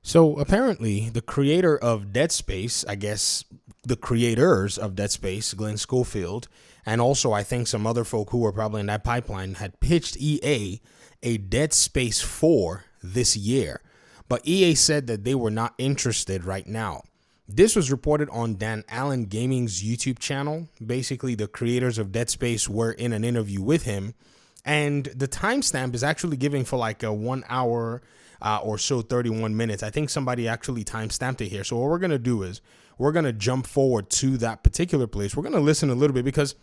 So apparently, the creator of Dead Space, I guess the creators of Dead Space, Glenn Schofield, and also I think some other folk who were probably in that pipeline had pitched EA a Dead Space 4 this year. But EA said that they were not interested right now. This was reported on Dan Allen Gaming's YouTube channel. Basically, the creators of Dead Space were in an interview with him, and the timestamp is actually giving for like a 1 hour or so, 31 minutes. I think somebody actually timestamped it here. So what we're going to do is we're going to jump forward to that particular place. We're going to listen a little bit because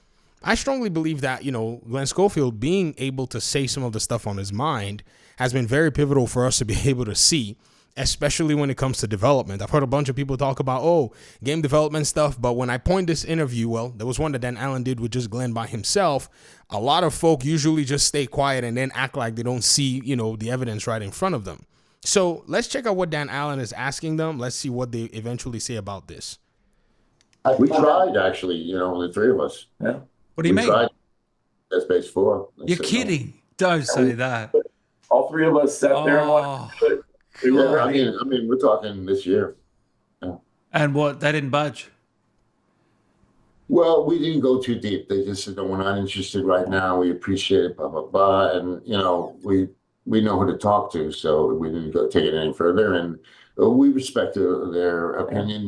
I strongly believe that, Glenn Schofield being able to say some of the stuff on his mind has been very pivotal for us to be able to see, especially when it comes to development. I've heard a bunch of people talk about, game development stuff. But when I point this interview, well, there was one that Dan Allen did with just Glenn by himself. A lot of folk usually just stay quiet and then act like they don't see, the evidence right in front of them. So let's check out what Dan Allen is asking them. Let's see what they eventually say about this. We tried, actually, the three of us. Yeah. What do you We mean? tried Dead Space 4. You're kidding. Don't say that. All three of us sat there and watched it. We were Yeah, ready. I mean, we're talking this year. And what? They didn't budge. Well, we didn't go too deep. They just said, no, we're not interested right now. We appreciate it, blah, blah, blah. And, we know who to talk to, so we didn't go take it any further. And we respect their opinion.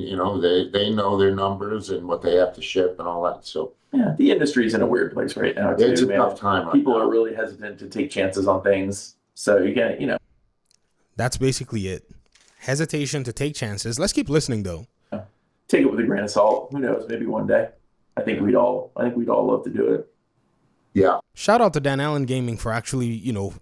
They know their numbers and what they have to ship and all that. So Yeah, the industry's in a weird place right now, too, it's a man. tough time. People are really hesitant to take chances on things. So you get, That's basically it. Hesitation to take chances. Let's keep listening, though. take it with a grain of salt. Who knows? Maybe one day. I think we'd all love to do it. Yeah. Shout out to Dan Allen Gaming for actually,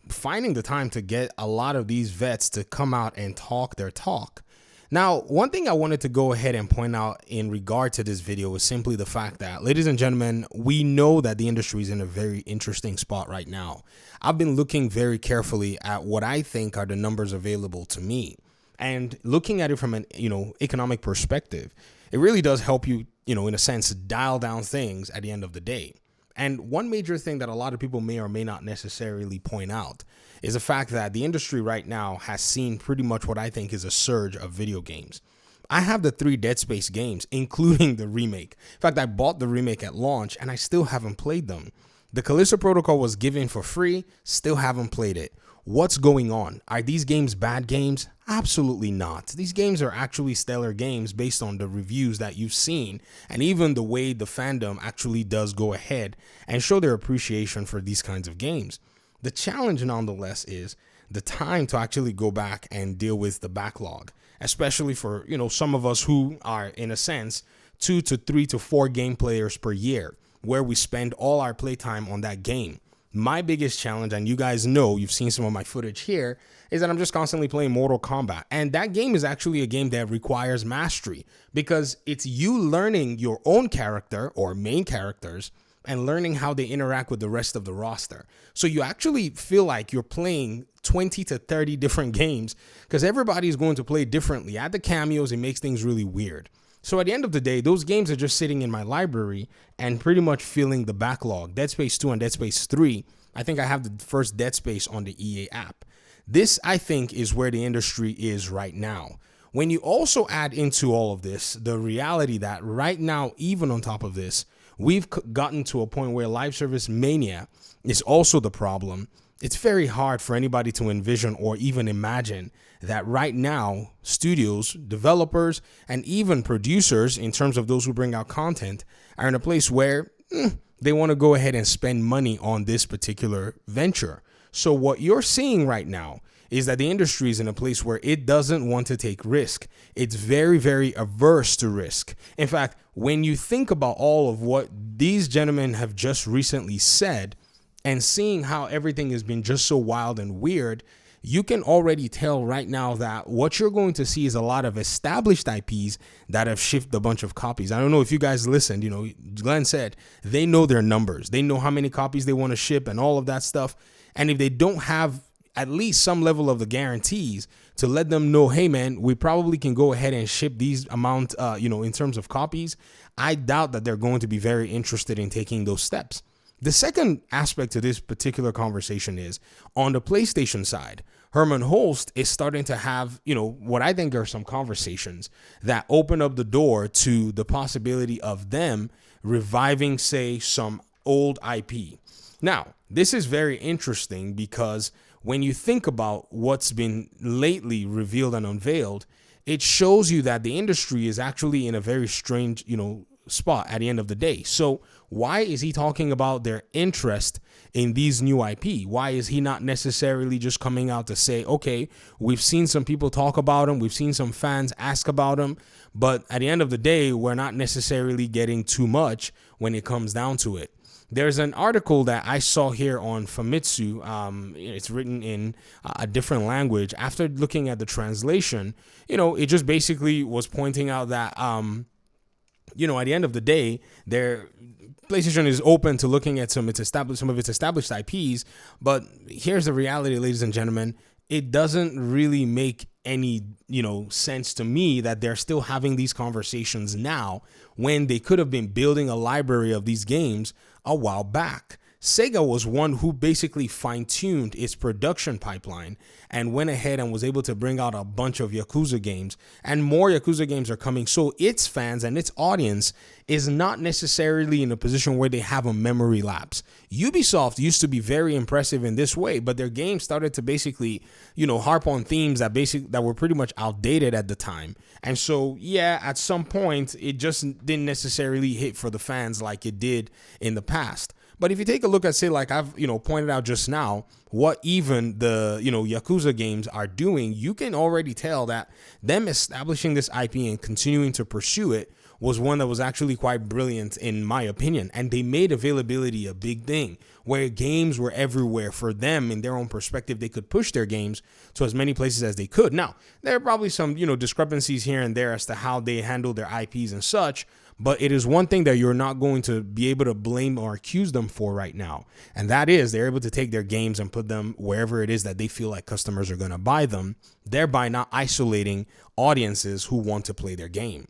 finding the time to get a lot of these vets to come out and talk their talk. Now, one thing I wanted to go ahead and point out in regard to this video is simply the fact that, ladies and gentlemen, we know that the industry is in a very interesting spot right now. I've been looking very carefully at what I think are the numbers available to me. And looking at it from an, economic perspective, it really does help you, in a sense, dial down things at the end of the day. And one major thing that a lot of people may or may not necessarily point out is the fact that the industry right now has seen pretty much what I think is a surge of video games. I have the 3 Dead Space games, including the remake. In fact, I bought the remake at launch and I still haven't played them. The Callisto Protocol was given for free, still haven't played it. What's going on? Are these games bad games? Absolutely not. These games are actually stellar games based on the reviews that you've seen and even the way the fandom actually does go ahead and show their appreciation for these kinds of games. The challenge, nonetheless, is the time to actually go back and deal with the backlog, especially for, some of us who are, in a sense, 2 to 3 to 4 game players per year, where we spend all our playtime on that game. My biggest challenge, and you guys know, you've seen some of my footage here, is that I'm just constantly playing Mortal Kombat. And that game is actually a game that requires mastery because it's you learning your own character or main characters and learning how they interact with the rest of the roster. So you actually feel like you're playing 20 to 30 different games because everybody's going to play differently. Add the cameos, it makes things really weird. So at the end of the day, those games are just sitting in my library and pretty much filling the backlog. Dead Space 2 and Dead Space 3, I think I have the first Dead Space on the EA app. This, I think, is where the industry is right now. When you also add into all of this, the reality that right now, even on top of this, we've gotten to a point where live service mania is also the problem. It's very hard for anybody to envision or even imagine that right now, studios, developers, and even producers, in terms of those who bring out content, are in a place where they want to go ahead and spend money on this particular venture. So what you're seeing right now is that the industry is in a place where it doesn't want to take risk. It's very, very averse to risk. In fact, when you think about all of what these gentlemen have just recently said and seeing how everything has been just so wild and weird, you can already tell right now that what you're going to see is a lot of established IPs that have shipped a bunch of copies. I don't know if you guys listened, Glenn said they know their numbers. They know how many copies they want to ship and all of that stuff. And if they don't have at least some level of the guarantees to let them know, hey man, we probably can go ahead and ship these amount, in terms of copies, I doubt that they're going to be very interested in taking those steps. The second aspect to this particular conversation is on the PlayStation side. Herman Holst is starting to have, what I think are some conversations that open up the door to the possibility of them reviving, say, some old IP. Now, this is very interesting because when you think about what's been lately revealed and unveiled, it shows you that the industry is actually in a very strange, spot at the end of the day. So why is he talking about their interest in these new IP? Why is he not necessarily just coming out to say, okay, we've seen some people talk about him, we've seen some fans ask about him, but at the end of the day, we're not necessarily getting too much when it comes down to it. There's an article that I saw here on Famitsu. It's written in a different language. After looking at the translation, it just basically was pointing out that, at the end of the day, PlayStation is open to looking at some of its established IPs. But here's the reality, ladies and gentlemen. It doesn't really make any, sense to me that they're still having these conversations now when they could have been building a library of these games a while back. Sega was one who basically fine-tuned its production pipeline and went ahead and was able to bring out a bunch of Yakuza games, and more Yakuza games are coming. So its fans and its audience is not necessarily in a position where they have a memory lapse. Ubisoft used to be very impressive in this way, but their games started to basically, harp on themes that were pretty much outdated at the time. And so, yeah, at some point, it just didn't necessarily hit for the fans like it did in the past. But if you take a look at, say, like I've, pointed out just now, what even the, Yakuza games are doing, you can already tell that them establishing this IP and continuing to pursue it was one that was actually quite brilliant, in my opinion. And they made availability a big thing, where games were everywhere for them. In their own perspective, they could push their games to as many places as they could. Now, there are probably some, discrepancies here and there as to how they handle their IPs and such. But it is one thing that you're not going to be able to blame or accuse them for right now. And that is they're able to take their games and put them wherever it is that they feel like customers are going to buy them, thereby not isolating audiences who want to play their game.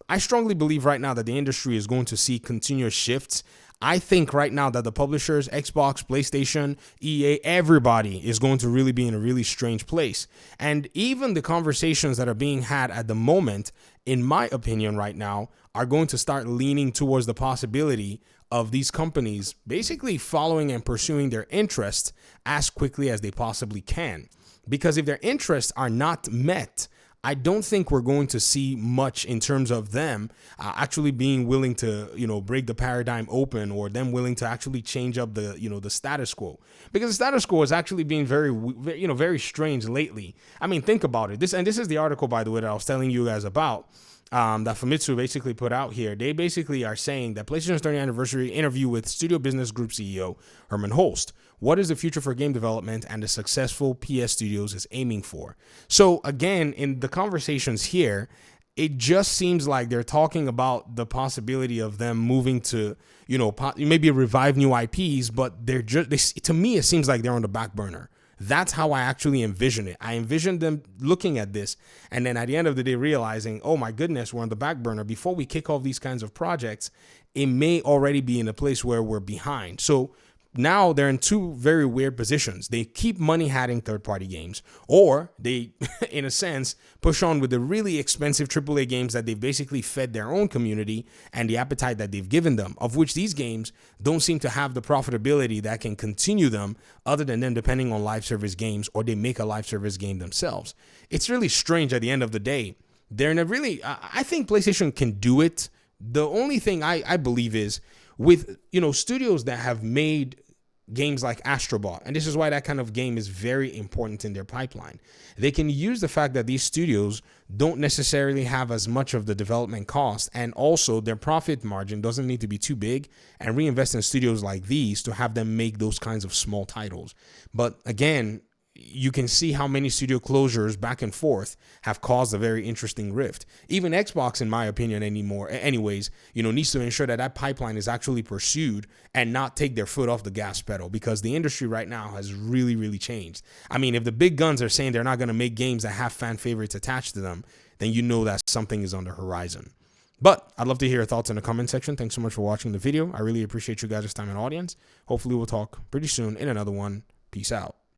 I strongly believe right now that the industry is going to see continuous shifts. I think right now that the publishers, Xbox, PlayStation, EA, everybody is going to really be in a really strange place. And even the conversations that are being had at the moment, in my opinion right now, are going to start leaning towards the possibility of these companies basically following and pursuing their interests as quickly as they possibly can. Because if their interests are not met, I don't think we're going to see much in terms of them actually being willing to, break the paradigm open, or them willing to actually change up the, the status quo. Because the status quo is actually being very strange lately. I mean, think about it. This is the article, by the way, that I was telling you guys about. That Famitsu basically put out here. They basically are saying that PlayStation's 30th anniversary interview with Studio Business Group CEO Herman Holst. What is the future for game development and the successful PS Studios is aiming for? So again, in the conversations here, it just seems like they're talking about the possibility of them moving to, maybe revive new IPs, but to me, it seems like they're on the back burner. That's how I actually envision it. I envision them looking at this and then at the end of the day realizing, oh my goodness, we're on the back burner. Before we kick off these kinds of projects, it may already be in a place where we're behind. So now they're in two very weird positions. They keep money hatting third-party games, or they, in a sense, push on with the really expensive AAA games that they've basically fed their own community and the appetite that they've given them, of which these games don't seem to have the profitability that can continue them other than them depending on live service games, or they make a live service game themselves. It's really strange at the end of the day. They're in a really, I think PlayStation can do it. The only thing I believe is with, studios that have made games like Astrobot, and this is why that kind of game is very important in their pipeline. They can use the fact that these studios don't necessarily have as much of the development cost, and also their profit margin doesn't need to be too big, and reinvest in studios like these to have them make those kinds of small titles. But again, you can see how many studio closures back and forth have caused a very interesting rift. Even Xbox, in my opinion, needs to ensure that that pipeline is actually pursued and not take their foot off the gas pedal, because the industry right now has really, really changed. I mean, if the big guns are saying they're not going to make games that have fan favorites attached to them, then you know that something is on the horizon. But I'd love to hear your thoughts in the comment section. Thanks so much for watching the video. I really appreciate you guys' time and audience. Hopefully we'll talk pretty soon in another one. Peace out.